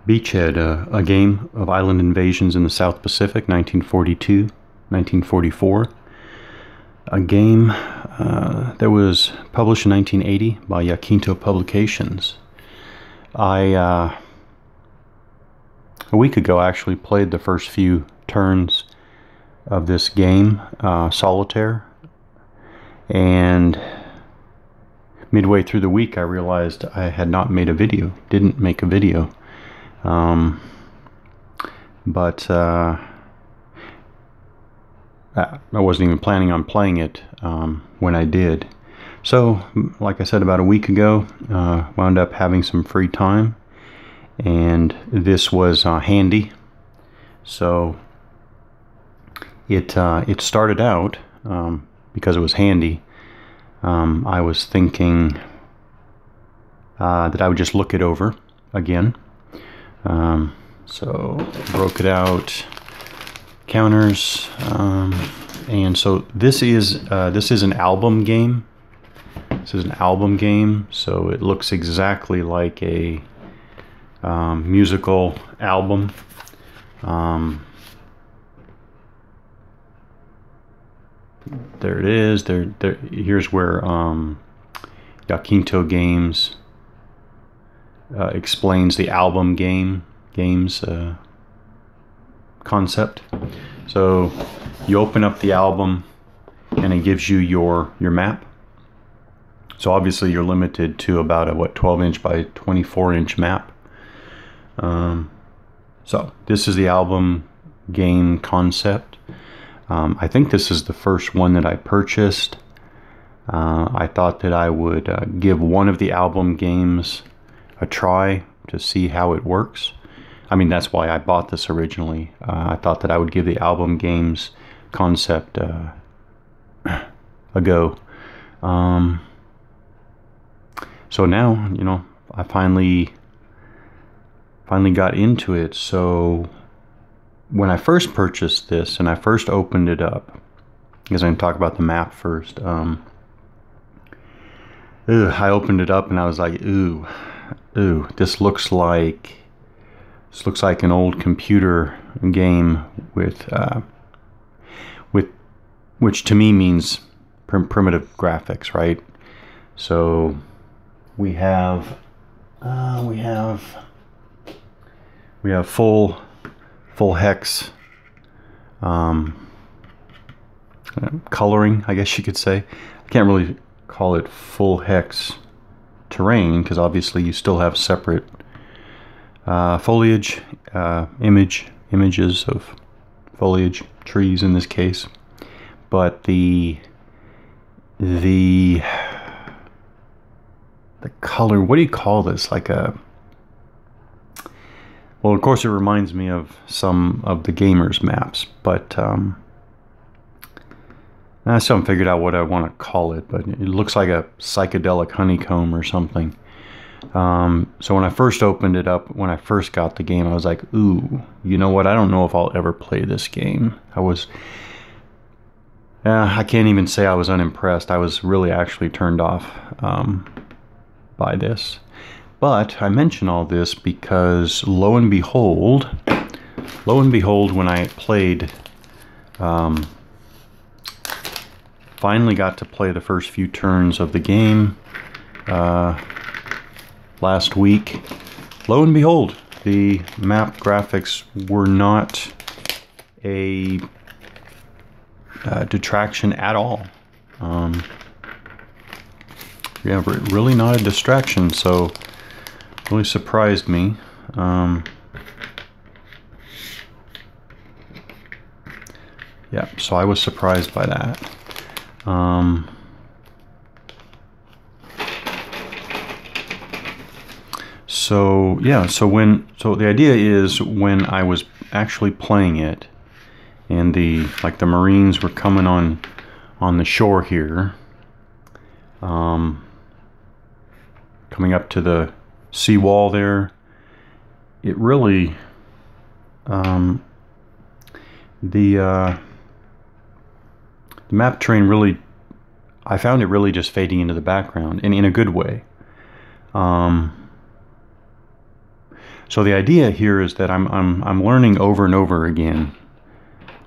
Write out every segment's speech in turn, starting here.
Beachhead, a game of island invasions in the South Pacific, 1942, 1944. A game that was published in 1980 by Yaquinto Publications. A week ago, I actually played the first few turns of this game, Solitaire, and midway through the week I realized I had not made a video, didn't make a video. But I wasn't even planning on playing it when I did. So, like I said, about a week ago, wound up having some free time, and this was handy. So it started out because it was handy. I was thinking that I would just look it over again. So broke it out, counters, and so this is an album game. This is an album game, so it looks exactly like a musical album. There it is. Here's where Yaquinto Games explains the album games concept. So you open up the album and it gives you your map. So obviously you're limited to about a 12-inch by 24-inch map. So this is the album game concept. I think this is the first one that I purchased. I thought that I would give one of the album games a try to see how it works. I mean, that's why I bought this originally. I thought that I would give the album games concept a go. So now, you know, I finally got into it. So when I first purchased this and I first opened it up, because I'm going to talk about the map first, I opened it up and I was like, ooh, this looks like an old computer game with which to me means primitive graphics, right? So we have full hex coloring, I guess you could say. I can't really call it full hex terrain because obviously you still have separate foliage, images of foliage, trees in this case, but the color, what do you call this? Like a, well, of course it reminds me of some of the gamers maps, but I still haven't figured out what I want to call it, but it looks like a psychedelic honeycomb or something. So when I first opened it up, when I first got the game, I was like, ooh, you know what? I don't know if I'll ever play this game. I can't even say I was unimpressed. I was really actually turned off by this. But I mention all this because lo and behold, when I played, finally got to play the first few turns of the game last week, lo and behold, the map graphics were not a detraction at all. Yeah, really not a distraction, so really surprised me. Yeah, so I was surprised by that. So yeah, so the idea is when I was actually playing it, and the Marines were coming on the shore here, coming up to the seawall there, it really the map terrain really, I found it really just fading into the background, and in a good way. So the idea here is that I'm learning over and over again,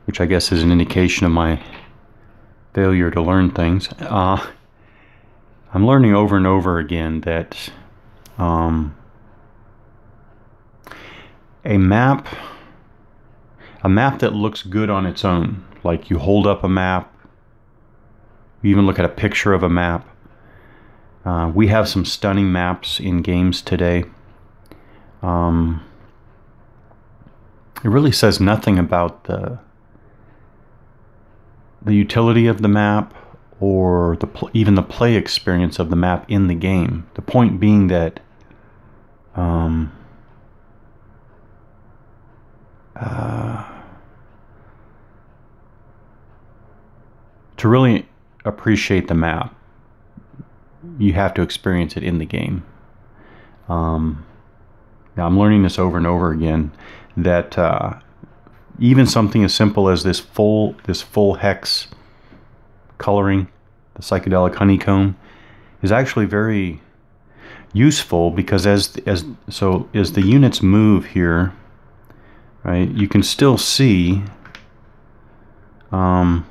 which I guess is an indication of my failure to learn things. I'm learning over and over again that a map that looks good on its own, like you hold up a map, you even look at a picture of a map. We have some stunning maps in games today. It really says nothing about the utility of the map or even the play experience of the map in the game. The point being that to really appreciate the map, you have to experience it in the game. Now I'm learning this over and over again, that even something as simple as this full hex coloring, the psychedelic honeycomb, is actually very useful, because as the units move here, right, you can still see around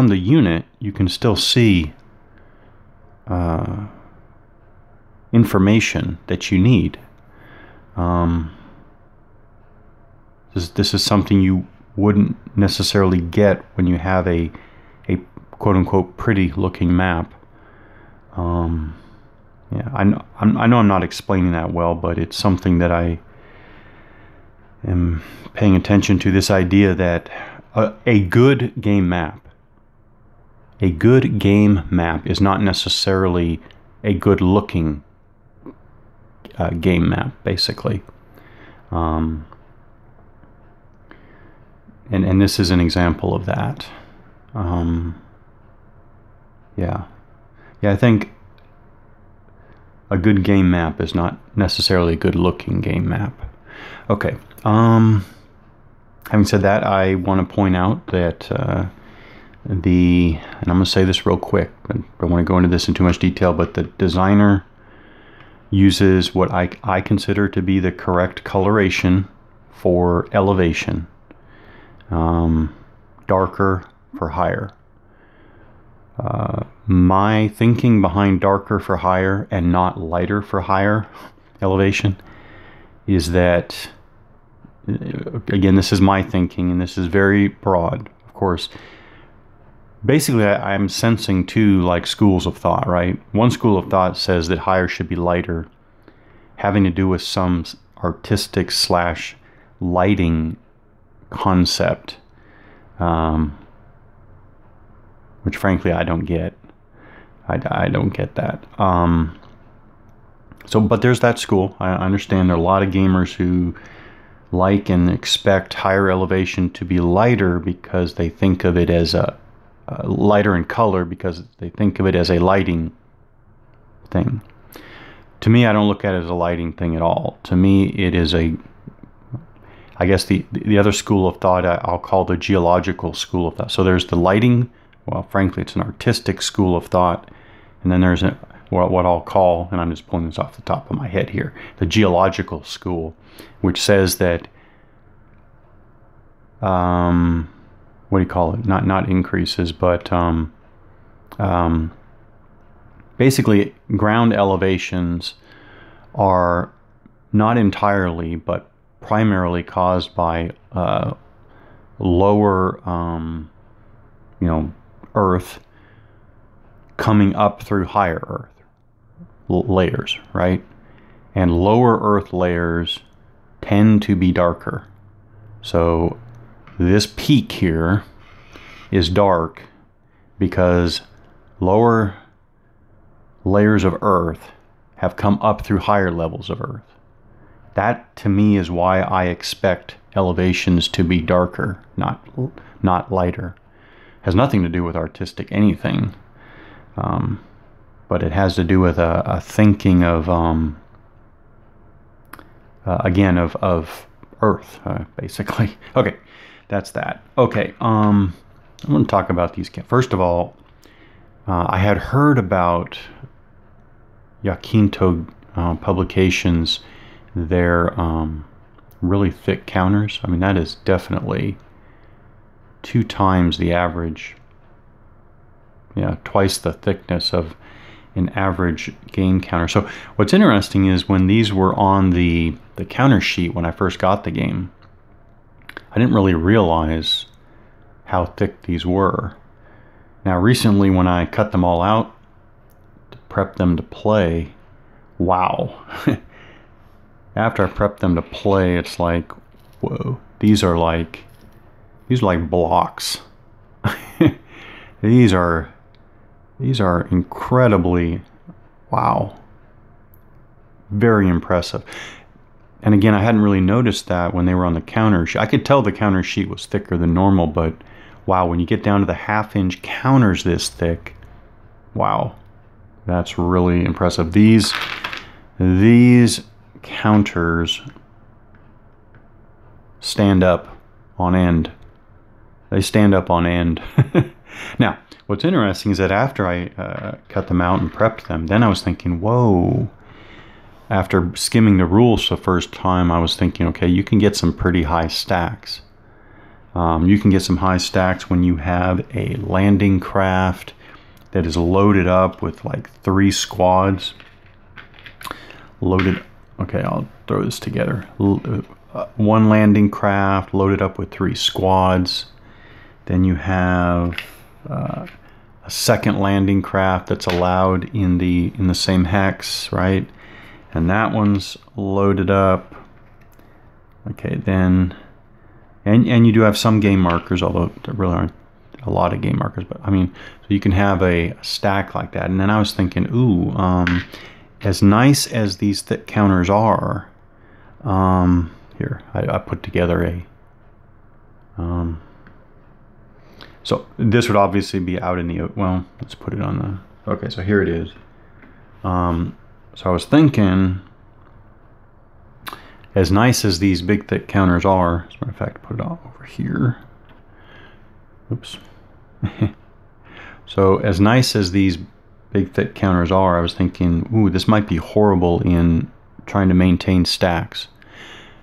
the unit, you can still see information that you need. This is something you wouldn't necessarily get when you have a quote-unquote pretty looking map. Yeah, I know I'm not explaining that well, but it's something that I am paying attention to, this idea that a good game map is not necessarily a good looking game map, basically. And this is an example of that. Yeah, I think a good game map is not necessarily a good looking game map. Okay. Having said that, I want to point out that and I'm going to say this real quick, I don't want to go into this in too much detail, but the designer uses what I consider to be the correct coloration for elevation. Darker for higher. My thinking behind darker for higher and not lighter for higher elevation is that, again, this is my thinking, and this is very broad, of course. Basically, I'm sensing two like schools of thought, right? One school of thought says that higher should be lighter, having to do with some artistic / lighting concept, which frankly I don't get. I don't get that. But there's that school. I understand there are a lot of gamers who like and expect higher elevation to be lighter because they think of it as a lighter in color, because they think of it as a lighting thing. To me, I don't look at it as a lighting thing at all. To me, it is I guess the other school of thought I'll call the geological school of thought. So there's the lighting, well, frankly, it's an artistic school of thought, and then there's what I'll call, and I'm just pulling this off the top of my head here, the geological school, which says that, what do you call it? Not increases, but basically ground elevations are not entirely, but primarily caused by lower, Earth coming up through higher Earth layers, right? And lower Earth layers tend to be darker. So this peak here is dark because lower layers of Earth have come up through higher levels of Earth. That, to me, is why I expect elevations to be darker, not lighter. Has nothing to do with artistic anything, but it has to do with a thinking of, again, of Earth, basically. Okay, that's that. Okay, I'm going to talk about these. First of all, I had heard about Yaquinto Publications They're really thick counters. I mean, that is definitely 2 times the average. Yeah, twice the thickness of an average game counter. So what's interesting is when these were on the counter sheet when I first got the game, I didn't really realize how thick these were. Now recently when I cut them all out to prep them to play, wow. After I prep them to play, it's like, whoa, these are like blocks. These are incredibly, wow, very impressive. And again, I hadn't really noticed that when they were on the counter sheet. I could tell the counter sheet was thicker than normal, but wow, when you get down to the 1/2-inch counters this thick, wow, that's really impressive. These counters stand up on end. They stand up on end. Now, what's interesting is that after I cut them out and prepped them, then I was thinking, whoa. After skimming the rules the first time, I was thinking, okay, you can get some pretty high stacks. You can get some high stacks when you have a landing craft that is loaded up with like 3 squads. Loaded, okay, I'll throw this together. 1 landing craft loaded up with 3 squads. Then you have a second landing craft that's allowed in the same hex, right? And that one's loaded up. Okay, then, and you do have some game markers, although there really aren't a lot of game markers, but I mean, so you can have a stack like that. And then I was thinking, ooh, as nice as these thick counters are, here, I put together a, so this would obviously be out in the, well, let's put it on the, okay, so here it is. So I was thinking, as nice as these big thick counters are, as a matter of fact, put it all over here. Oops. So as nice as these big thick counters are, I was thinking, ooh, this might be horrible in trying to maintain stacks.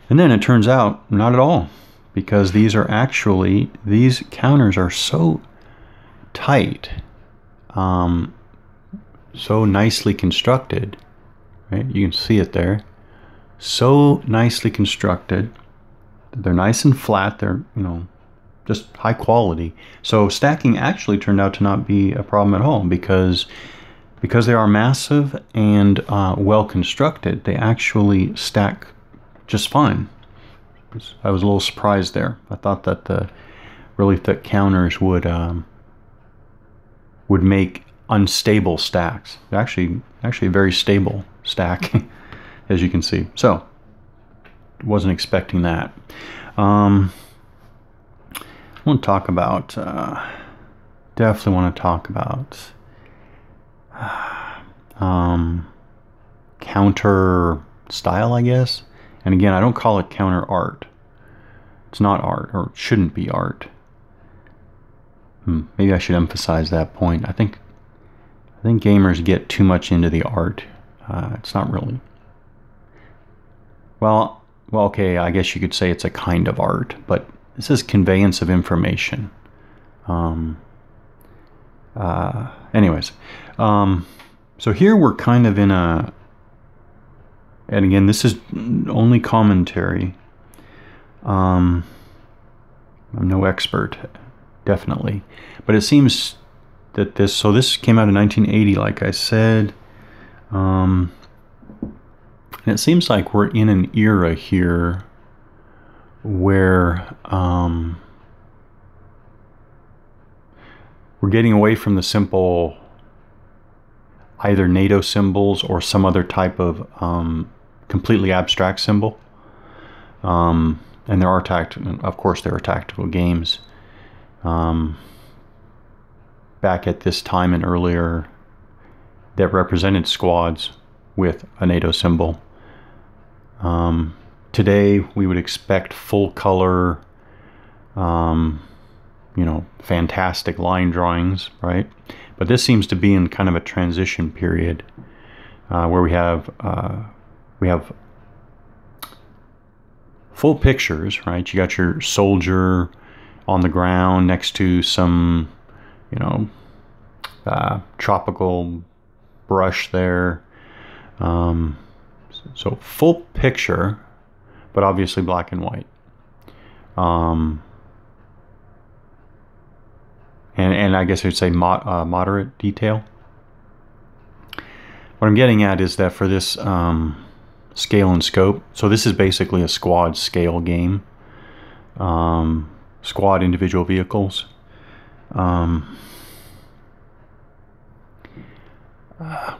And then it turns out, not at all. Because these are actually, these counters are so tight, so nicely constructed, right? You can see it there. So nicely constructed. They're nice and flat. They're, you know, just high quality. So stacking actually turned out to not be a problem at all because they are massive and well constructed. They actually stack just fine. I was a little surprised there. I thought that the really thick counters would make unstable stacks. Actually a very stable stack, as you can see. So, wasn't expecting that. I want to talk about. Definitely want to talk about counter style, I guess. And again, I don't call it counter art. It's not art, or it shouldn't be art. Maybe I should emphasize that point. I think gamers get too much into the art. It's not really. Well, okay, I guess you could say it's a kind of art, but this is conveyance of information. Anyways, so here we're kind of in a. And again, this is only commentary. I'm no expert, definitely. But it seems that this came out in 1980, like I said. And it seems like we're in an era here where we're getting away from the simple either NATO symbols or some other type of completely abstract symbol. And there are of course there are tactical games back at this time and earlier that represented squads with a NATO symbol. Today we would expect full color, fantastic line drawings, right? But this seems to be in kind of a transition period where we have full pictures, right? You got your soldier on the ground next to some, you know, tropical brush there. So full picture, but obviously black and white. And I guess I'd say moderate detail. What I'm getting at is that for this scale and scope, so this is basically a squad scale game. Squad individual vehicles. What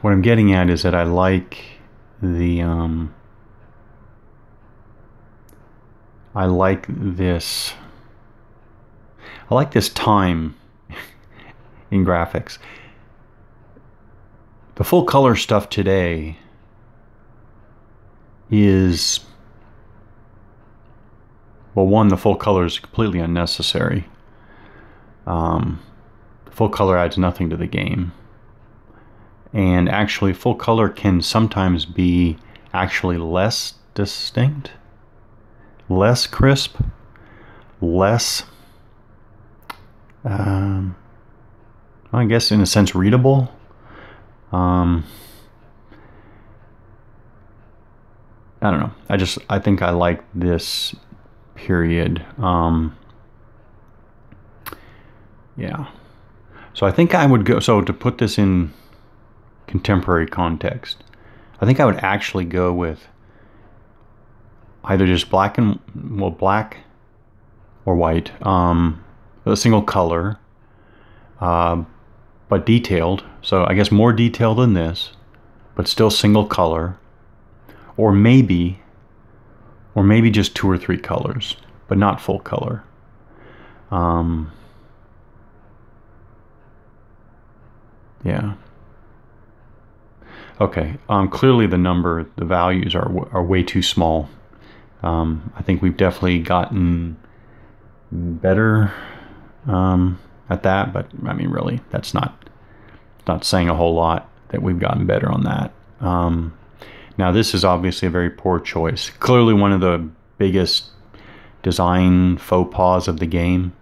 I'm getting at is that I like the I like this time in graphics. The full color stuff today is, well, one, the full color is completely unnecessary. Full color adds nothing to the game. And actually, full color can sometimes be actually less distinct, less crisp, less, I guess in a sense, readable. I don't know. I think I like this period. Yeah. So I think I would go, so to put this in contemporary context, I think I would actually go with either just black or white, a single color, but detailed. So I guess more detail than this, but still single color, or maybe just 2 or 3 colors, but not full color. Yeah. Okay. Clearly the values are way too small. I think we've definitely gotten better at that, but I mean, really, that's not saying a whole lot that we've gotten better on that. Now, this is obviously a very poor choice. Clearly, one of the biggest design faux pas of the game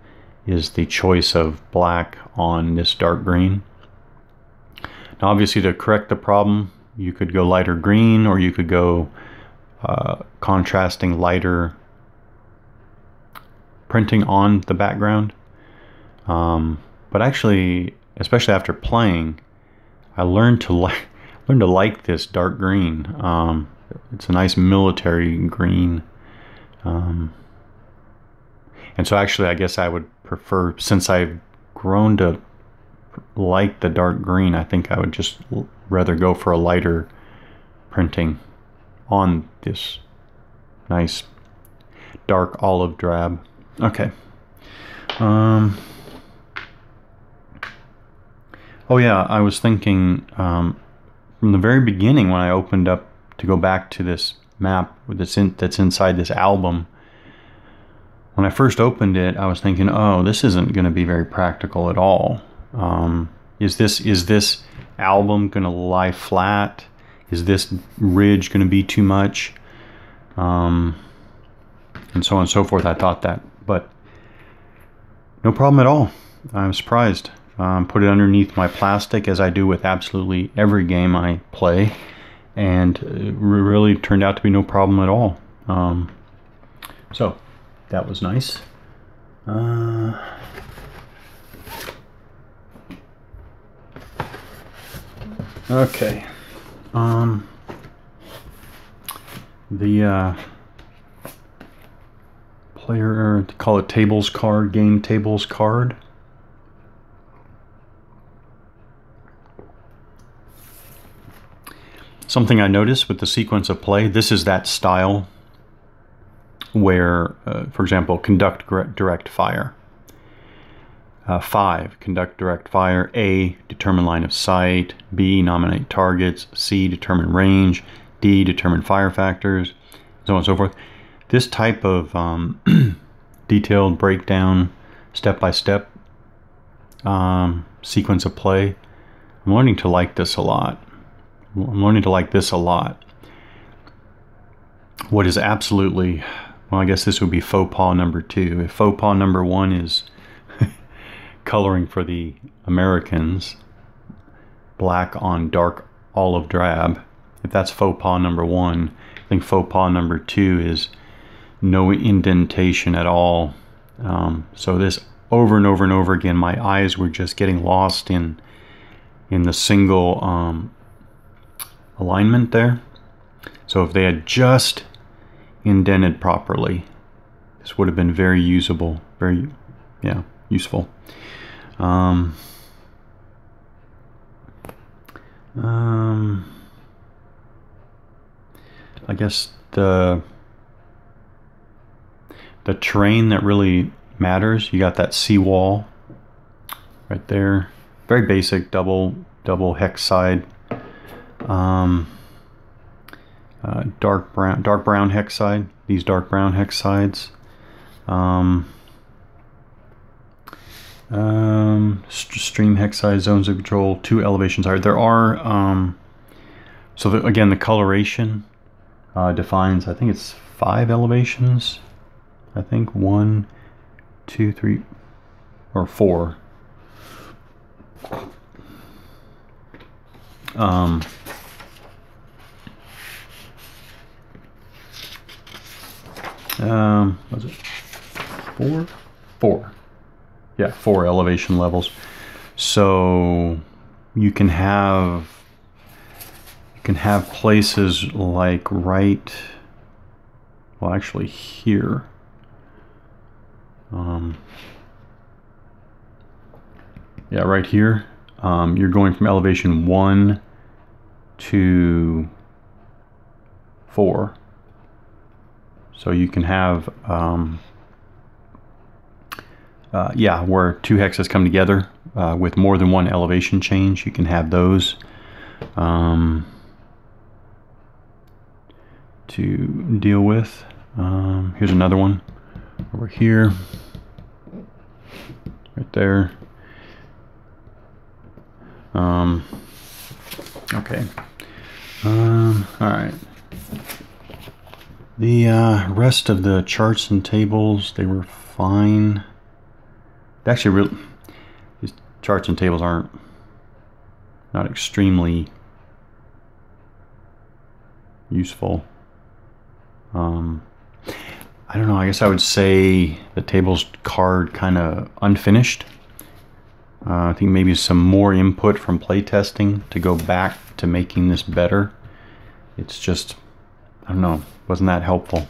is the choice of black on this dark green. Now, obviously, to correct the problem, you could go lighter green, or you could go contrasting lighter printing on the background. But actually, especially after playing, I learned to like this dark green. It's a nice military green. And so actually, I guess I would prefer, since I've grown to like the dark green, I think I would just rather go for a lighter printing on this nice dark olive drab. Okay. Oh yeah, I was thinking from the very beginning when I opened up to go back to this map that's inside this album. When I first opened it, I was thinking, oh, this isn't going to be very practical at all. Is this album going to lie flat? Is this ridge going to be too much? And so on and so forth. I thought that, but no problem at all. I'm surprised. Put it underneath my plastic, as I do with absolutely every game I play, and it really turned out to be no problem at all. So that was nice. Okay. The player, call it tables card, game tables card. Something I noticed with the sequence of play, this is that style where, for example, conduct direct fire. 5, conduct direct fire. A, determine line of sight. B, nominate targets. C, determine range. D, determine fire factors, so on and so forth. This type of detailed breakdown, step-by-step sequence of play, I'm learning to like this a lot. What is absolutely, well, I guess this would be faux pas number 2. If faux pas number 1 is coloring for the Americans, black on dark olive drab, if that's faux pas number 1, I think faux pas number 2 is no indentation at all. So this over and over and over again, my eyes were just getting lost in the single alignment there. So if they had just indented properly, this would have been very usable, very, yeah, useful. I guess the terrain that really matters, you got that seawall right there, very basic double hex side, dark brown hex side, these dark brown hex sides, stream hex side, zones of control, 2 elevations higher. There are again, the coloration defines, I think it's 5 elevations, I think 1, 2, 3, or 4. Was it 4? 4. Yeah, 4 elevation levels. So you can have places like right, well, actually here. Yeah, right here. You're going from elevation 1 to 4. So you can have, yeah, where 2 hexes come together with more than 1 elevation change. You can have those to deal with. Here's another one over here, right there. Okay. All right. The rest of the charts and tables, they were fine. Actually, these charts and tables aren't not extremely useful. I don't know. I guess I would say the table's card kind of unfinished. I think maybe some more input from playtesting to go back to making this better. It's just, I don't know, wasn't that helpful.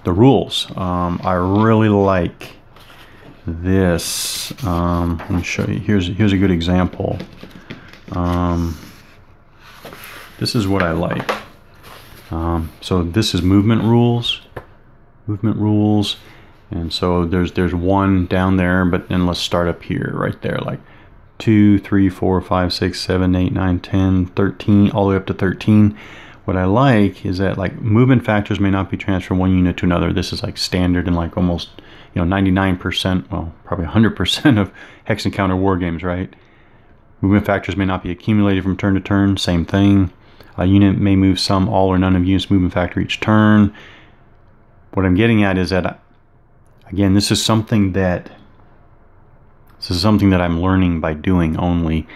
The rules, I really like this. Let me show you. Here's a good example. This is what I like. So this is movement rules. And so there's 1 down there, but then let's start up here, right there, like 2, 3, 4, 5, 6, 7, 8, 9, 10, 13, all the way up to 13. What I like is that like movement factors may not be transferred from one unit to another. This is like standard in like almost, 99%, well, probably 100% of Hex Encounter war games, right? Movement factors may not be accumulated from turn to turn. Same thing. A unit may move some, all, or none of units movement factor each turn. What I'm getting at is that, again, this is something that I'm learning by doing only.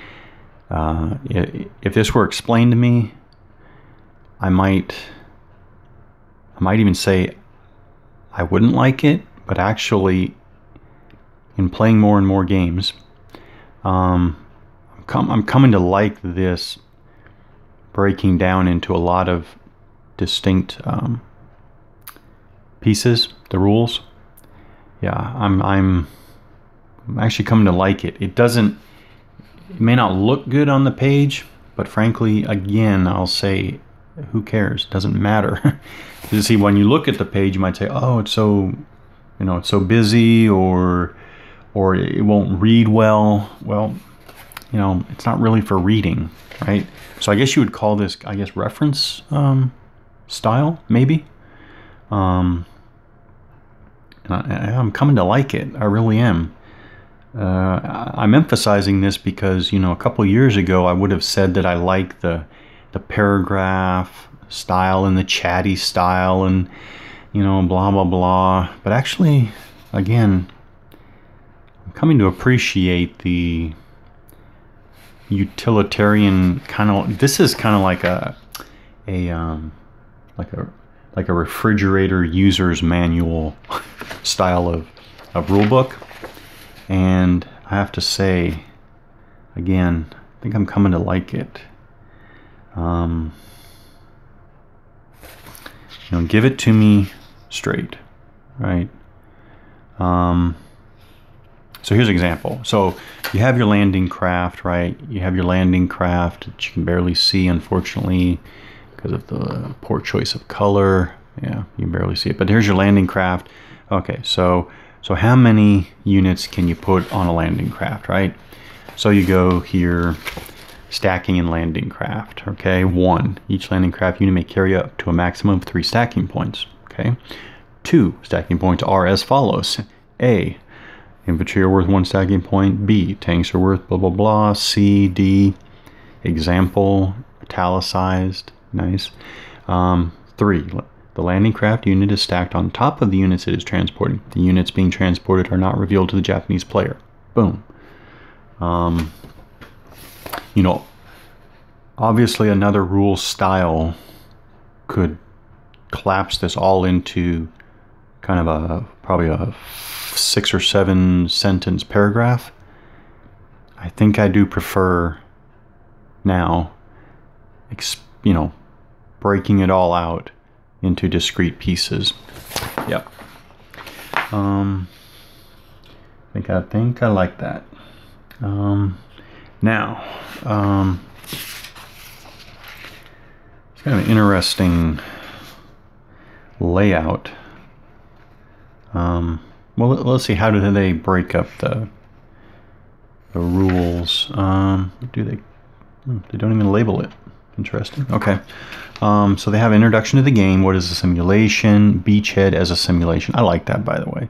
If this were explained to me, I might even say I wouldn't like it, but actually, in playing more and more games, I'm coming to like this breaking down into a lot of distinct pieces, the rules. Yeah, I'm actually coming to like it. It may not look good on the page, but frankly, again, I'll say, who cares? It doesn't matter. You see, when you look at the page, you might say, oh, it's so, it's so busy, or it won't read well. Well, it's not really for reading, right? So I guess you would call this, reference style, maybe. And I'm coming to like it. I really am. I'm emphasizing this because, a couple of years ago, I would have said that I like the paragraph style and the chatty style and you know, blah, blah, blah. But actually, again, I'm coming to appreciate the utilitarian kind of, this is kind of like like a refrigerator user's manual style of rule book. And I have to say, again, I think I'm coming to like it. You know, give it to me straight, right? So here's an example. So you have your landing craft, right? You have your landing craft that you can barely see, unfortunately, because of the poor choice of color. Yeah, you can barely see it. But here's your landing craft. Okay, so how many units can you put on a landing craft, right? So you go here, stacking and landing craft. Okay, 1. Each landing craft unit may carry up to a maximum of 3 stacking points. Okay, 2 stacking points are as follows. A, infantry are worth 1 stacking point. B, tanks are worth blah, blah, blah. C, D, example, italicized. Nice. 3, the landing craft unit is stacked on top of the units it is transporting. The units being transported are not revealed to the Japanese player. Boom. You know, obviously another rule style could collapse this all into kind of probably a 6 or 7 sentence paragraph. I think I do prefer now, you know, breaking it all out into discrete pieces. Yep. I think I like that. Now, it's kind of an interesting layout. Well, let's see, how do they break up the rules? Do they? They don't even label it. Interesting. Okay. So they have introduction to the game. What is a simulation? Beachhead as a simulation. I like that, by the way.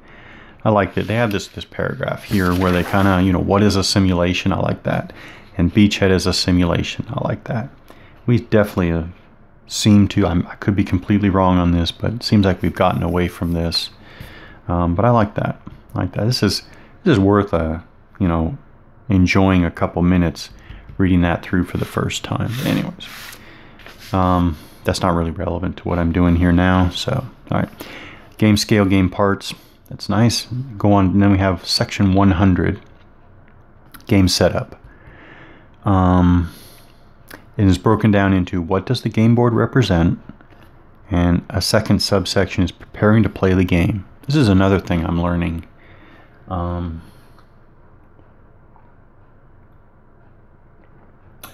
I liked it. They have this paragraph here where they kind of, you know, what is a simulation? I like that. And Beachhead as a simulation. I like that. We definitely seem to, I could be completely wrong on this, but it seems like we've gotten away from this. But I like that. I like that. This is worth you know, enjoying a couple minutes reading that through for the first time. Anyways, that's not really relevant to what I'm doing here now. So, all right, game scale, game parts. That's nice. Go on, and then we have section 100, game setup. It is broken down into what does the game board represent, and a second subsection is preparing to play the game. This is another thing I'm learning.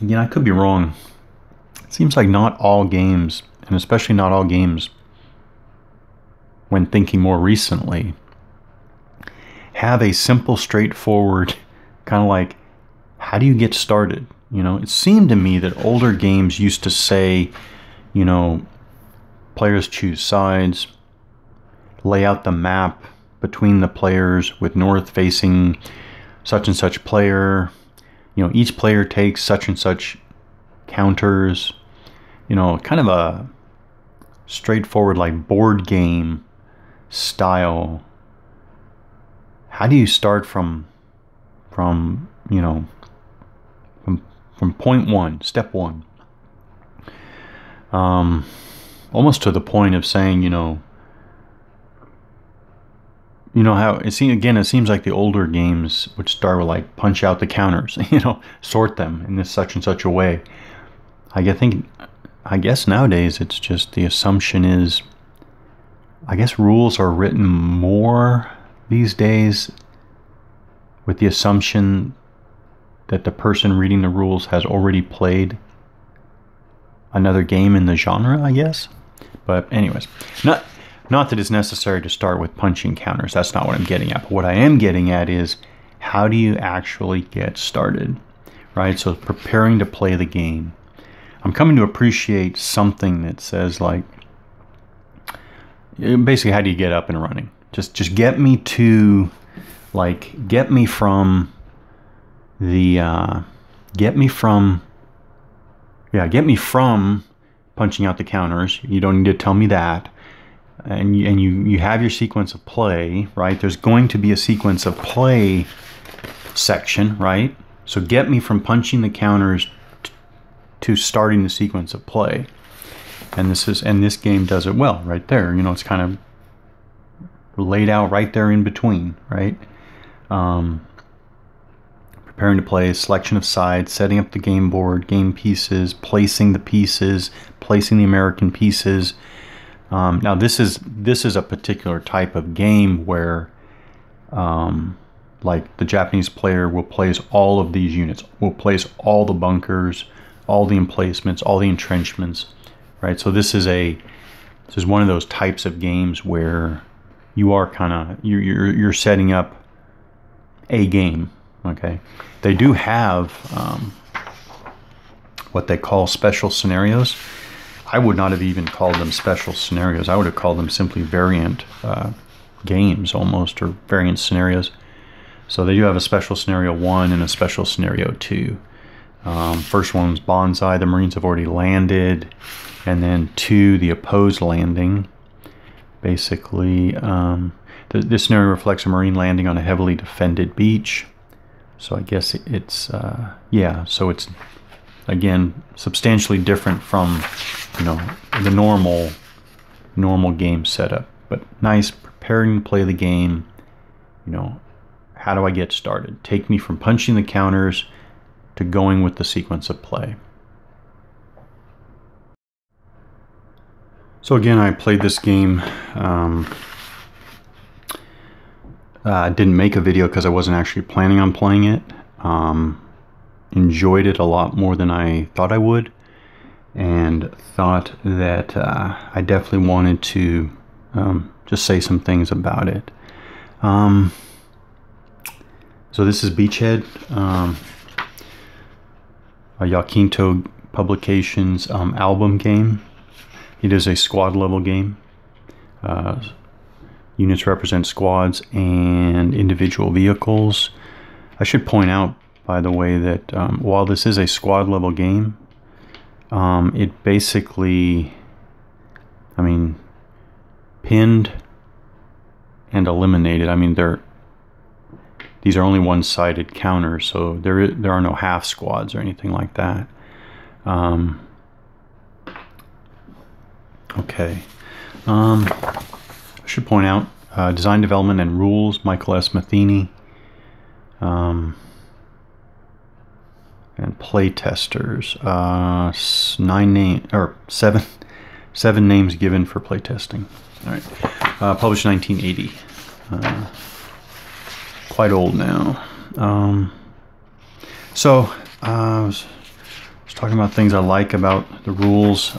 Again, I could be wrong. It seems like not all games, and especially not all games when thinking more recently, have a simple, straightforward kind of like, how do you get started? You know, it seemed to me that older games used to say, you know, players choose sides, lay out the map between the players with north facing such and such player. You know, each player takes such and such counters. You know, kind of a straightforward like board game style. How do you start from you know, from point 1, step 1? Almost to the point of saying, you know how it seems like the older games would start with like punch out the counters, you know, sort them in this such and such a way. I guess nowadays it's just the assumption is, I guess rules are written more these days with the assumption that the person reading the rules has already played another game in the genre, I guess. But anyways, not that it's necessary to start with punching counters. That's not what I'm getting at. But what I am getting at is, how do you actually get started, right? So preparing to play the game. I'm coming to appreciate something that says like, basically, how do you get up and running? Just get me to, like, get me from punching out the counters. You don't need to tell me that. and you have your sequence of play, right? There's going to be a sequence of play section, right? So get me from punching the counters to starting the sequence of play. And this game does it well right there. You know, it's kind of laid out right there in between, right? Preparing to play, selection of sides, setting up the game board, game pieces, placing the pieces, placing the American pieces. Now this is a particular type of game where like the Japanese player will place all of these units, will place all the bunkers, all the emplacements, all the entrenchments, right? So this is one of those types of games where you are you're setting up a game. Okay, they do have what they call special scenarios. I would not have even called them special scenarios. I would have called them simply variant games almost, or variant scenarios. So they do have a special scenario 1 and a special scenario 2. First one's Bonsai, the Marines have already landed, and then 2, the opposed landing. Basically, this scenario reflects a Marine landing on a heavily defended beach. So I guess it's yeah. So it's again substantially different from, you know, the normal game setup. But nice, preparing to play the game. You know, how do I get started? Take me from punching the counters to going with the sequence of play. So again, I played this game. I didn't make a video because I wasn't actually planning on playing it. Enjoyed it a lot more than I thought I would, and thought that I definitely wanted to just say some things about it. So this is Beachhead, a Yaquinto Publications album game. It is a squad level game. Units represent squads and individual vehicles. I should point out, by the way, that while this is a squad level game, it basically, I mean, pinned and eliminated. I mean, these are only one-sided counters, so there are no half squads or anything like that. Okay. I should point out design, development, and rules, Michael S. Matheny, and play testers. 7 names given for play testing. All right. Published 1980. Quite old now. So I was talking about things I like about the rules.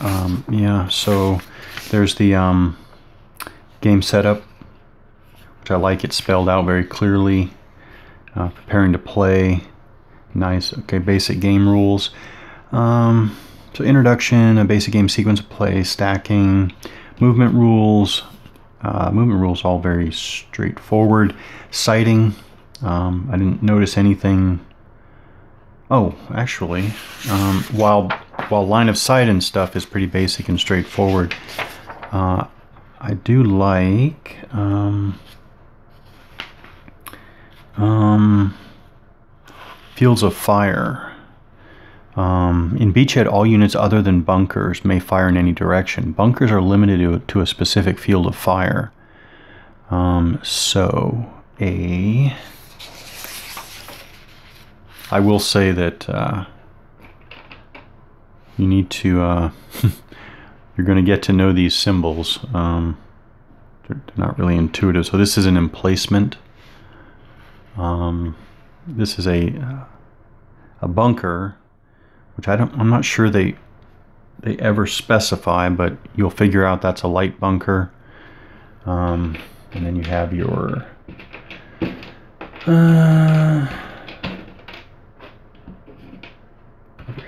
Yeah. So there's the game setup, which I like. It's spelled out very clearly. Preparing to play, nice. Okay, basic game rules. So introduction, a basic game sequence of play, stacking, movement rules. Movement rules all very straightforward. Sighting, I didn't notice anything. Oh, actually, while line of sight and stuff is pretty basic and straightforward, I do like fields of fire. In Beachhead, all units other than bunkers may fire in any direction. Bunkers are limited to a specific field of fire. I will say that you need to you're going to get to know these symbols. They're not really intuitive. So this is an emplacement. This is a bunker, which I'm not sure they ever specify, but you'll figure out that's a light bunker. And then you have your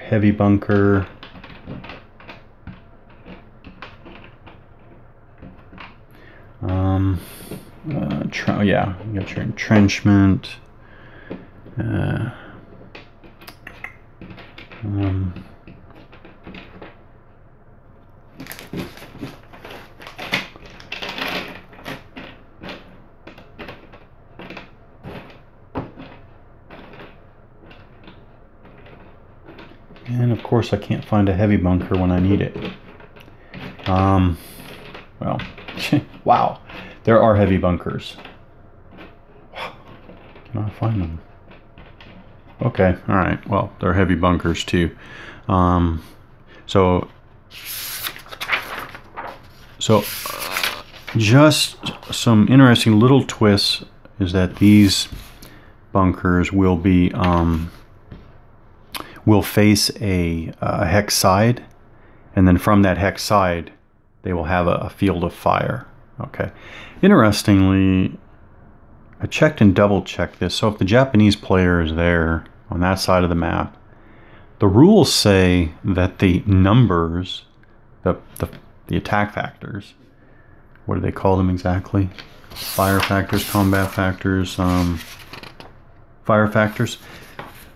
heavy bunker. Yeah, you got your entrenchment. of course, I can't find a heavy bunker when I need it. Well, wow, there are heavy bunkers. Cannot find them. Okay, all right. Well, there are heavy bunkers too. So just some interesting little twists is that these bunkers will be will face a hex side, and then from that hex side they will have a field of fire. Okay, interestingly, I checked and double checked this. So if the Japanese player is there on that side of the map, the rules say that the numbers, the attack factors, what do they call them exactly? Fire factors, combat factors, fire factors.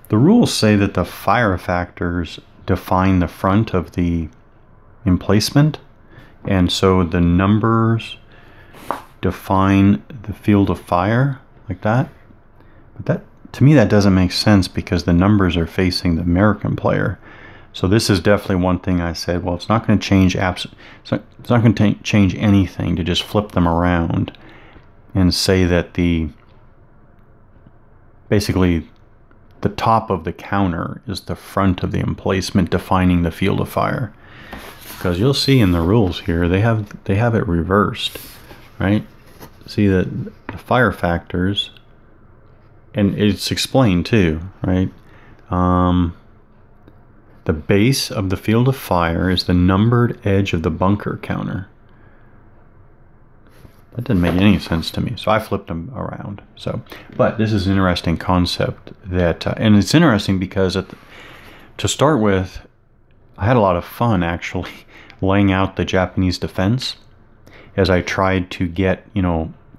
The rules say that the fire factors define the front of the emplacement, and so the numbers define the field of fire, like that. But that, to me, that doesn't make sense because the numbers are facing the American player. So this is definitely one thing I said, well, it's not going to change it's not going to change anything to just flip them around and say that basically the top of the counter is the front of the emplacement defining the field of fire. Because you'll see in the rules here, they have it reversed, right? See the fire factors, and it's explained too, right? The base of the field of fire is the numbered edge of the bunker counter. That didn't make any sense to me, so I flipped them around. But this is an interesting concept that, and it's interesting because to start with, I had a lot of fun actually laying out the Japanese defense as I tried to get,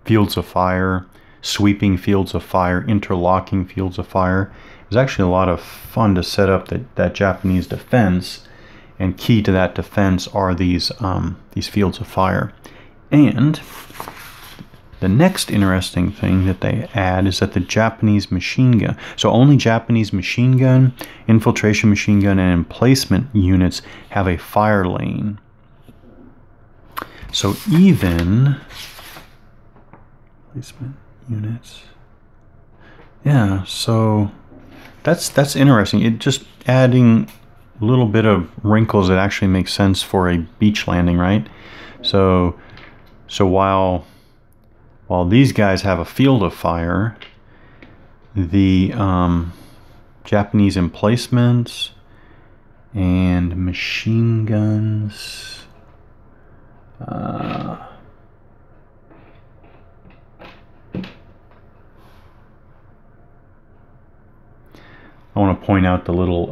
fields of fire, sweeping fields of fire, interlocking fields of fire. It was actually a lot of fun to set up that Japanese defense, and key to that defense are these fields of fire. And the next interesting thing that they add is that the Japanese machine gun, so only Japanese machine gun, infiltration machine gun, and emplacement units have a fire lane. So even placement units, yeah, so that's interesting. It just adding a little bit of wrinkles that actually make sense for a beach landing, right? So while these guys have a field of fire, the Japanese emplacements and machine guns, I want to point out the little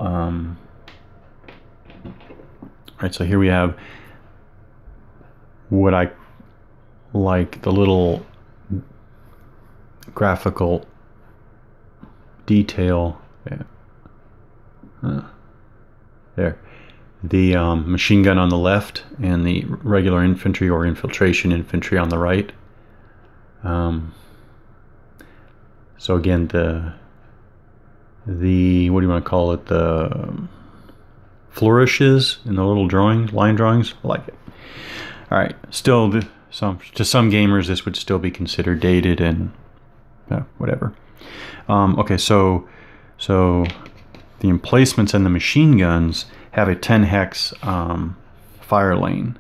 right, so here we have what I like, the little graphical detail. There, the machine gun on the left and the regular infantry or infiltration infantry on the right. So again, the what do you want to call it, the flourishes in the little line drawings, I like it. All right, still to some gamers this would still be considered dated and whatever. Okay, so the emplacements and the machine guns have a 10 hex fire lane,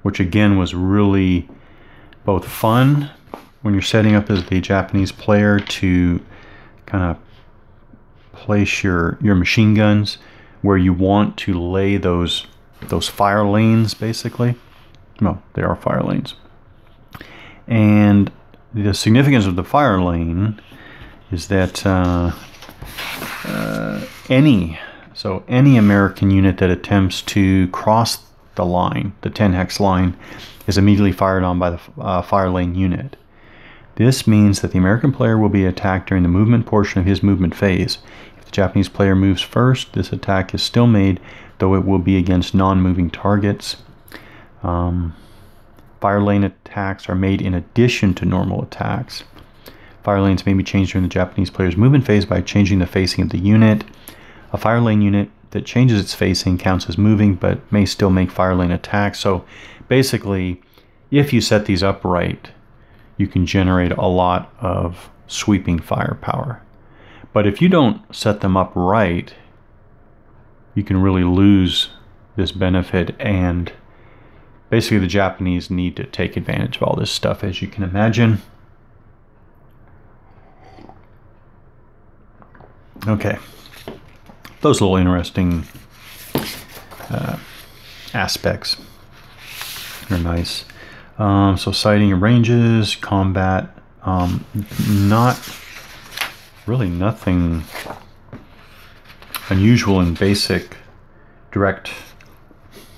which again was really both fun when you're setting up as the Japanese player to kind of place your machine guns where you want to lay those fire lanes, basically. Well, they are fire lanes. And the significance of the fire lane is that any American unit that attempts to cross the line, the 10 hex line, is immediately fired on by the fire lane unit. This means that the American player will be attacked during the movement portion of his movement phase. If the Japanese player moves first, this attack is still made, though it will be against non-moving targets. Fire lane attacks are made in addition to normal attacks. Fire lanes may be changed during the Japanese player's movement phase by changing the facing of the unit. A fire lane unit that changes its facing, counts as moving, but may still make fire lane attacks. So basically, if you set these up right, you can generate a lot of sweeping firepower. But if you don't set them up right, you can really lose this benefit, and basically the Japanese need to take advantage of all this stuff, as you can imagine. Okay, those little interesting aspects are nice. So sighting and ranges, combat, not really nothing unusual in basic direct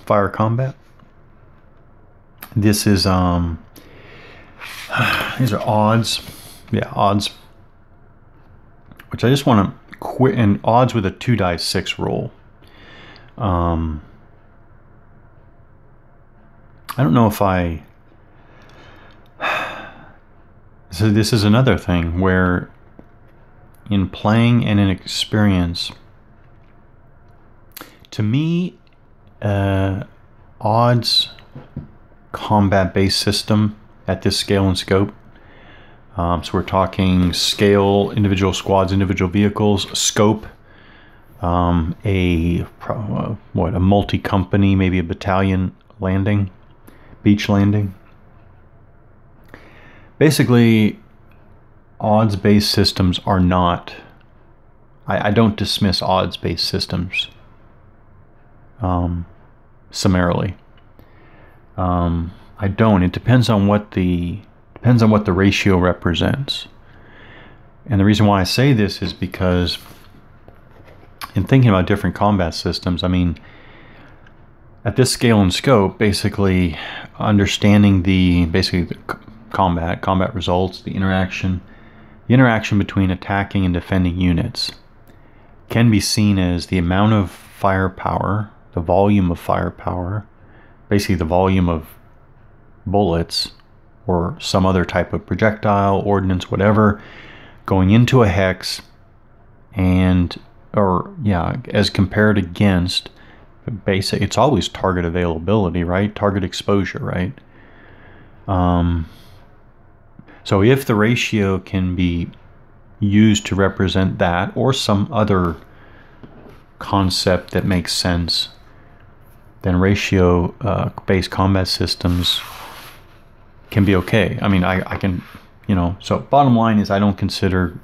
fire combat. This is these are odds, yeah, odds, which I just want to quit, and odds with a 2-die-6 roll. I don't know if so this is another thing where in playing and in experience, to me, odds combat-based system at this scale and scope. So we're talking scale, individual squads, individual vehicles, scope, a multi-company, maybe a battalion landing, beach landing. Basically, odds-based systems are not. I don't dismiss odds-based systems summarily. I don't. It depends on what the ratio represents. And the reason why I say this is because in thinking about different combat systems, I mean, at this scale and scope, basically understanding the combat results, the interaction between attacking and defending units can be seen as the amount of firepower, the volume of firepower, basically the volume of bullets or some other type of projectile, ordnance, whatever, going into a hex, and as compared against basic. It's always target availability, right? Target exposure, right? So if the ratio can be used to represent that or some other concept that makes sense, then ratio based combat systems can be okay. I mean, I can, so bottom line is I don't consider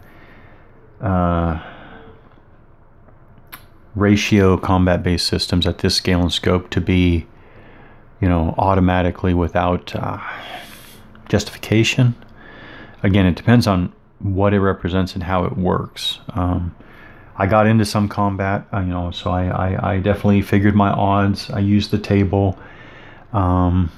ratio combat based systems at this scale and scope to be, automatically without justification. Again, it depends on what it represents and how it works. I got into some combat, so I definitely figured my odds. I used the table. Well,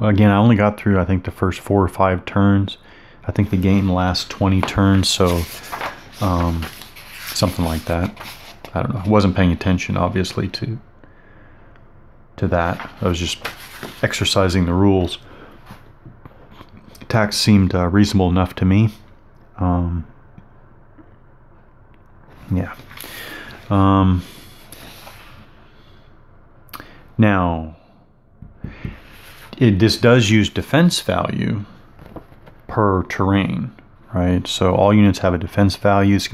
again, I only got through, I think, the first 4 or 5 turns. I think the game lasts 20 turns, so something like that. I don't know. I wasn't paying attention, obviously, to that. I was just exercising the rules. Attacks seemed reasonable enough to me. Yeah. Now, this does use defense value per terrain, right? So all units have a defense value. It's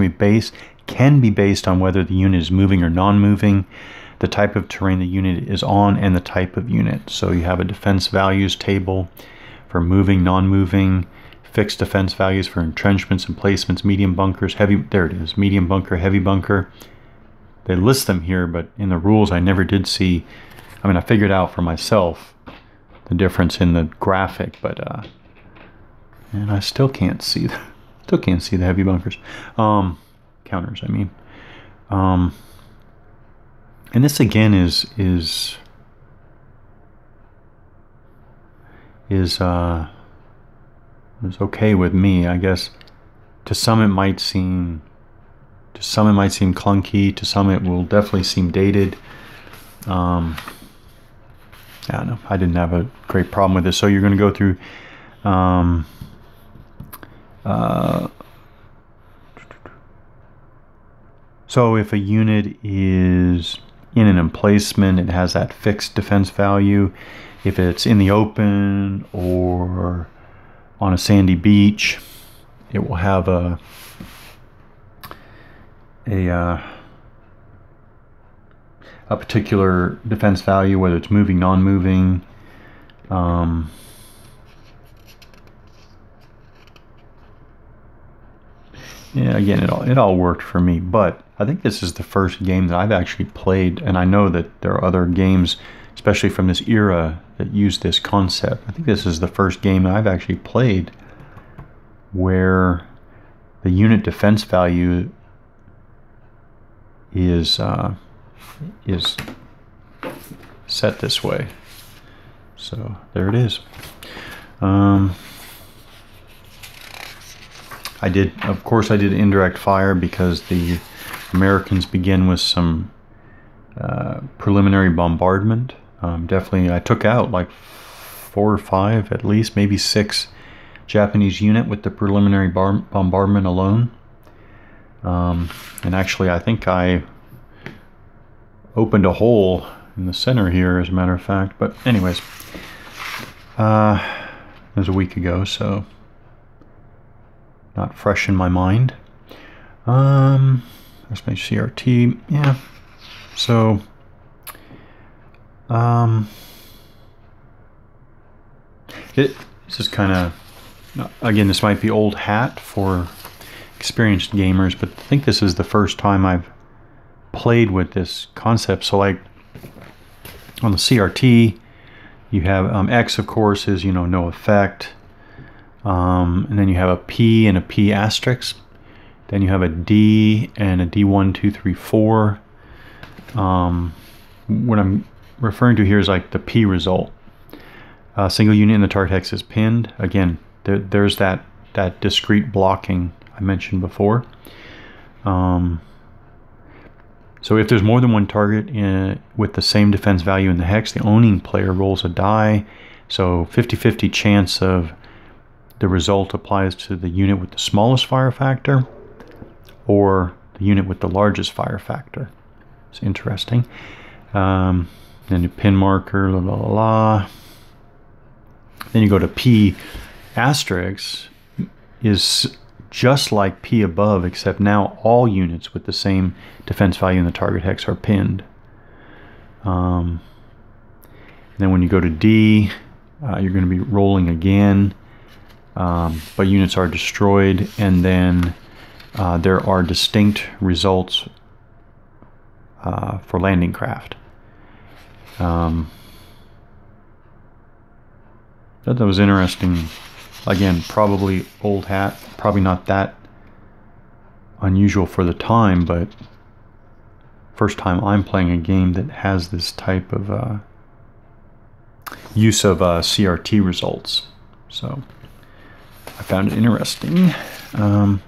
can be based on whether the unit is moving or non-moving, the type of terrain the unit is on, and the type of unit. So you have a defense values table for moving, non-moving, fixed defense values for entrenchments and placements, medium bunkers, heavy, there it is, medium bunker, heavy bunker. They list them here, but in the rules I never did see. I mean, I figured out for myself the difference in the graphic, but and I still can't see the heavy bunkers, counters, I mean. And this again is okay with me, I guess. To some it might seem clunky, to some it will definitely seem dated. I don't know. I didn't have a great problem with this. So you're going to go through So if a unit is in an emplacement, it has that fixed defense value. If it's in the open or on a sandy beach, it will have a particular defense value, whether it's moving, non-moving. Yeah, again, it all worked for me, but I think this is the first game that I've actually played, and I know that there are other games, especially from this era, that use this concept. I think this is the first game that I've actually played where the unit defense value is set this way. So there it is. Of course I did indirect fire because the Americans begin with some preliminary bombardment. Definitely I took out like 4 or 5, at least maybe 6 Japanese unit with the preliminary bombardment alone. And actually I think I opened a hole in the center here, as a matter of fact. But anyways, it was a week ago, so not fresh in my mind. There's my CRT. Yeah. So this is kind of, again, this might be old hat for experienced gamers, but I think this is the first time I've played with this concept. So like on the CRT, you have X, of course, is, you know, no effect. And then you have a P and a P asterisk. Then you have a D and a D1, 2, 3, 4. What I'm referring to here is like the P result. Single unit in the target hex is pinned. Again, there's that discrete blocking I mentioned before. So if there's more than one target with the same defense value in the hex, the owning player rolls a die. So 50-50 chance of the result applies to the unit with the smallest fire factor or the unit with the largest fire factor. It's interesting. Then the pin marker, la la la la. Then you go to P asterisk, is just like P above, except now all units with the same defense value in the target hex are pinned. Then when you go to D, you're going to be rolling again, but units are destroyed, and then there are distinct results for landing craft. That was interesting. Again, probably old hat, probably not that unusual for the time, but first time I'm playing a game that has this type of use of CRT results. So I found it interesting. And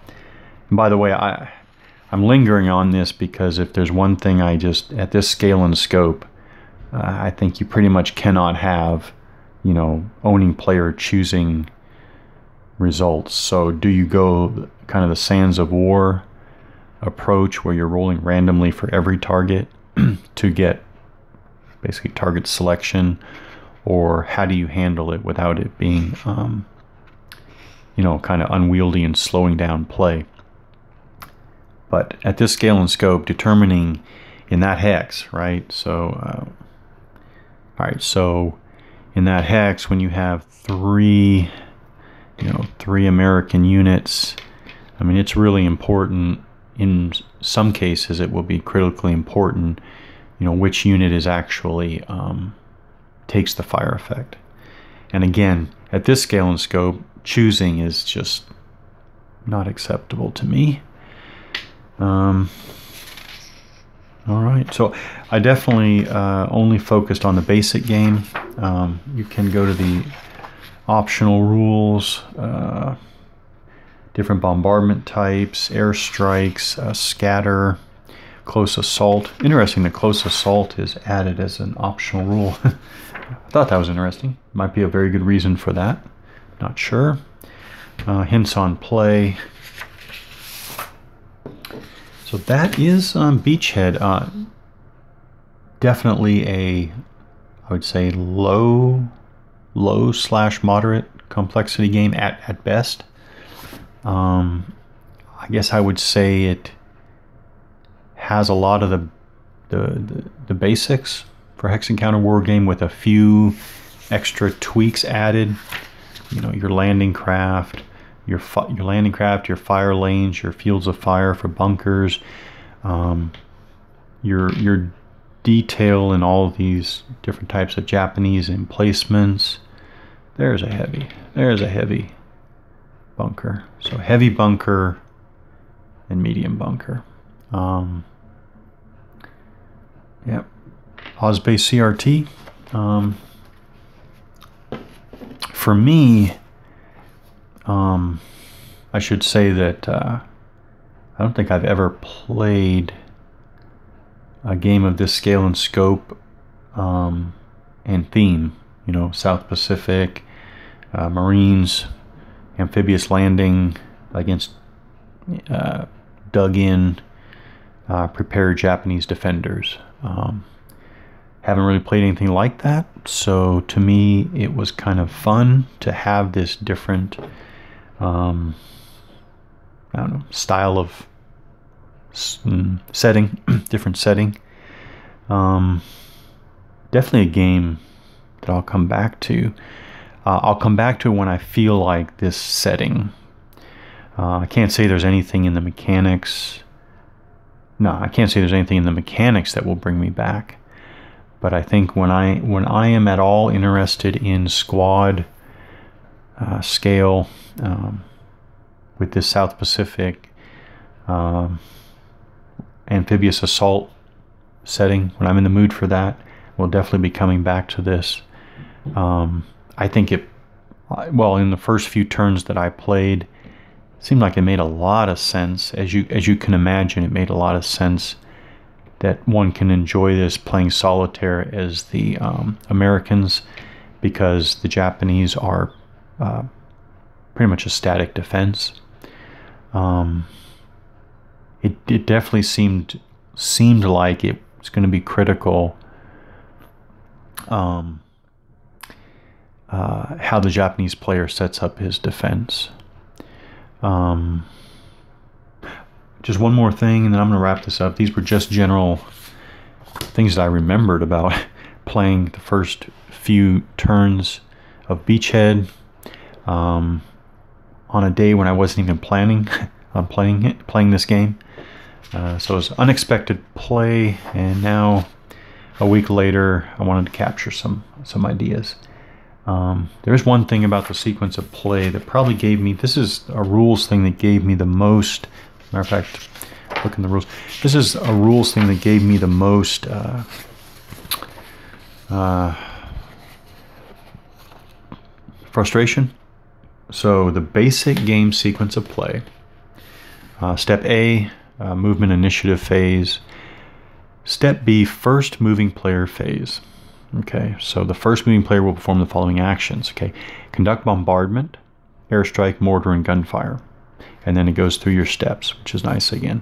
by the way, I'm lingering on this because if there's one thing I just, at this scale and scope, I think you pretty much cannot have, you know, owning player choosing results. So do you go kind of the Sands of War approach where you're rolling randomly for every target to get basically target selection, or how do you handle it without it being you know, kind of unwieldy and slowing down play? But at this scale and scope, determining in that hex, right? So all right, so in that hex, when you have three American units, I mean, it's really important. In some cases, it will be critically important, you know, which unit is actually takes the fire effect. And again, at this scale and scope, choosing is just not acceptable to me. All right, so I definitely only focused on the basic game. You can go to the optional rules, different bombardment types, airstrikes, scatter, close assault. Interesting that close assault is added as an optional rule. I thought that was interesting. Might be a very good reason for that. Not sure. Hints on play. So that is Beachhead. Definitely I would say low slash moderate complexity game at best. I guess I would say it has a lot of the basics for hex encounter war game with a few extra tweaks added. You know, your landing craft, your fire lanes, your fields of fire for bunkers, your detail in all of these different types of Japanese emplacements. There's a heavy bunker. So heavy bunker and medium bunker. Yep. Osbase CRT. For me, I should say that I don't think I've ever played a game of this scale and scope and theme. You know, South Pacific, Marines, amphibious landing against dug-in, prepared Japanese defenders. Haven't really played anything like that, so to me it was kind of fun to have this different I don't know, style of setting, different setting. Definitely a game that I'll come back to. I'll come back to when I feel like this setting. I can't say there's anything in the mechanics. No, I can't say there's anything in the mechanics that will bring me back. But I think when I am at all interested in squad scale with this South Pacific amphibious assault setting, when I'm in the mood for that, we'll definitely be coming back to this. I think well, in the first few turns that I played, it seemed like it made a lot of sense. As you can imagine, it made a lot of sense that one can enjoy this playing solitaire as the Americans, because the Japanese are pretty much a static defense. It definitely seemed like it was going to be critical how the Japanese player sets up his defense. Just one more thing, and then I'm going to wrap this up. These were just general things that I remembered about playing the first few turns of Beachhead on a day when I wasn't even planning on playing this game. So it was unexpected play, and now a week later I wanted to capture some ideas. There's one thing about the sequence of play that probably gave me, this is a rules thing that gave me the most, matter of fact, look in the rules, this is a rules thing that gave me the most frustration. So the basic game sequence of play, step A, movement initiative phase. Step B, first moving player phase. Okay, so the first moving player will perform the following actions. Okay, conduct bombardment, airstrike, mortar, and gunfire. And then it goes through your steps, which is nice again.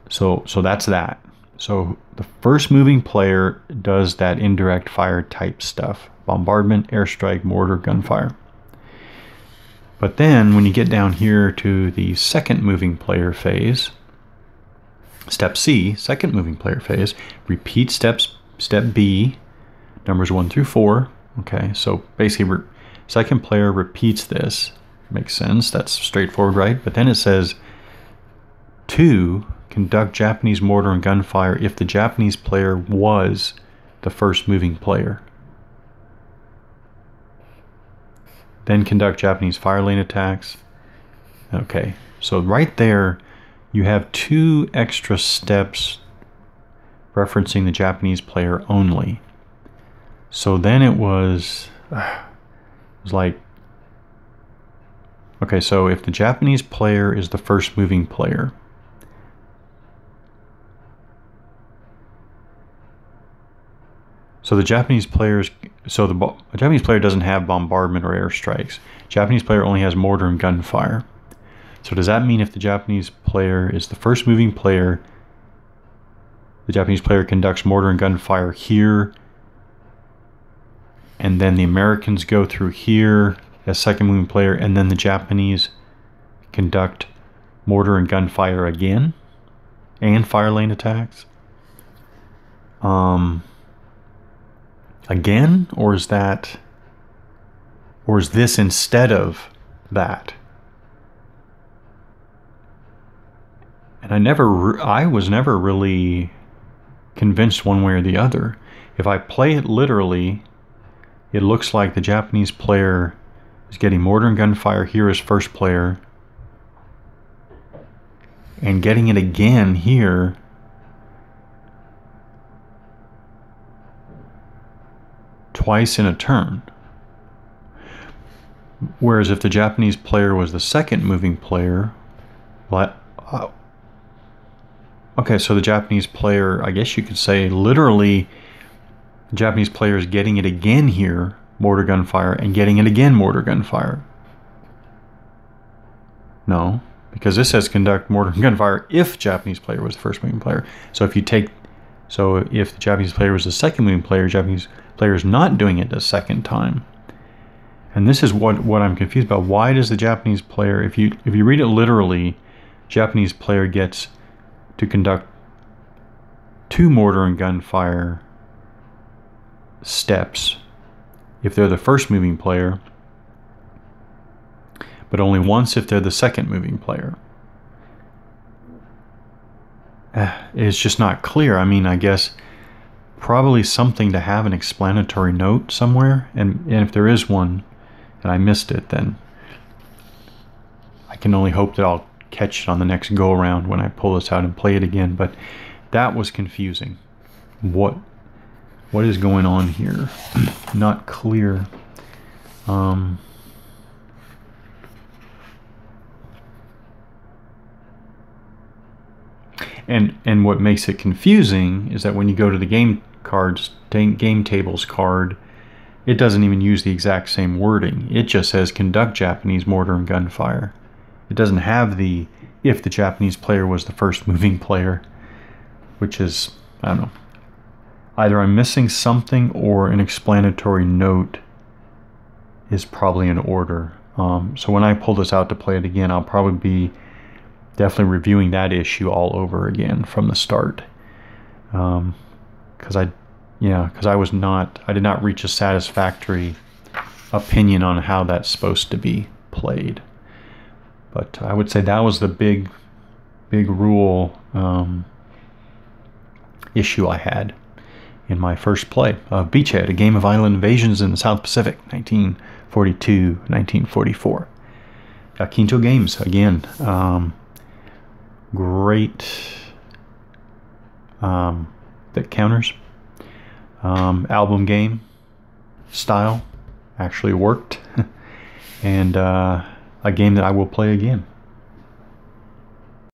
So that's that. So the first moving player does that indirect fire type stuff. Bombardment, airstrike, mortar, gunfire. But then when you get down here to the second moving player phase, step C, second moving player phase, repeat step B, numbers 1 through 4. Okay, so basically second player repeats this. Makes sense, that's straightforward, right? But then it says 2, conduct Japanese mortar and gunfire if the Japanese player was the first moving player. Then conduct Japanese fire lane attacks. Okay, so right there you have 2 extra steps referencing the Japanese player only. So then it was like, okay, so if the Japanese player is the first moving player, so the Japanese players, so the Japanese player doesn't have bombardment or airstrikes. Japanese player only has mortar and gunfire. So does that mean if the Japanese player is the first moving player, the Japanese player conducts mortar and gunfire here, and then the Americans go through here as second moving player, and then the Japanese conduct mortar and gunfire again, and fire lane attacks? Again, or is this instead of that? And I was never really convinced one way or the other. If I play it literally, it looks like the Japanese player is getting mortar and gunfire here as first player, and getting it again here twice in a turn. Whereas if the Japanese player was the second moving player, okay, so the Japanese player, I guess you could say literally, the Japanese player is getting it again here, mortar gunfire, and getting it again, mortar gunfire. No, because this says conduct mortar and gunfire if Japanese player was the first moving player. So if the Japanese player was the second moving player, Japanese player is not doing it a second time. And this is what I'm confused about. Why does the Japanese player, if you read it literally, Japanese player gets to conduct 2 mortar and gunfire steps if they're the first moving player, but only once if they're the second moving player. It's just not clear. I mean, I guess probably something to have an explanatory note somewhere, and if there is one and I missed it, then I can only hope that I'll catch it on the next go around when I pull this out and play it again. But that was confusing. What is going on here? Not clear. And what makes it confusing is that when you go to the game tables card, it doesn't even use the exact same wording. It just says conduct Japanese mortar and gunfire. It doesn't have the if the Japanese player was the first moving player, which is, I don't know. Either I'm missing something or an explanatory note is probably in order. So when I pull this out to play it again, I'll probably be definitely reviewing that issue all over again from the start. Because I did not reach a satisfactory opinion on how that's supposed to be played. But I would say that was the big rule issue I had in my first play of Beachhead, a game of island invasions in the South Pacific, 1942-1944. Quinto Games, again. Great that counters. Album game style actually worked. And a game that I will play again.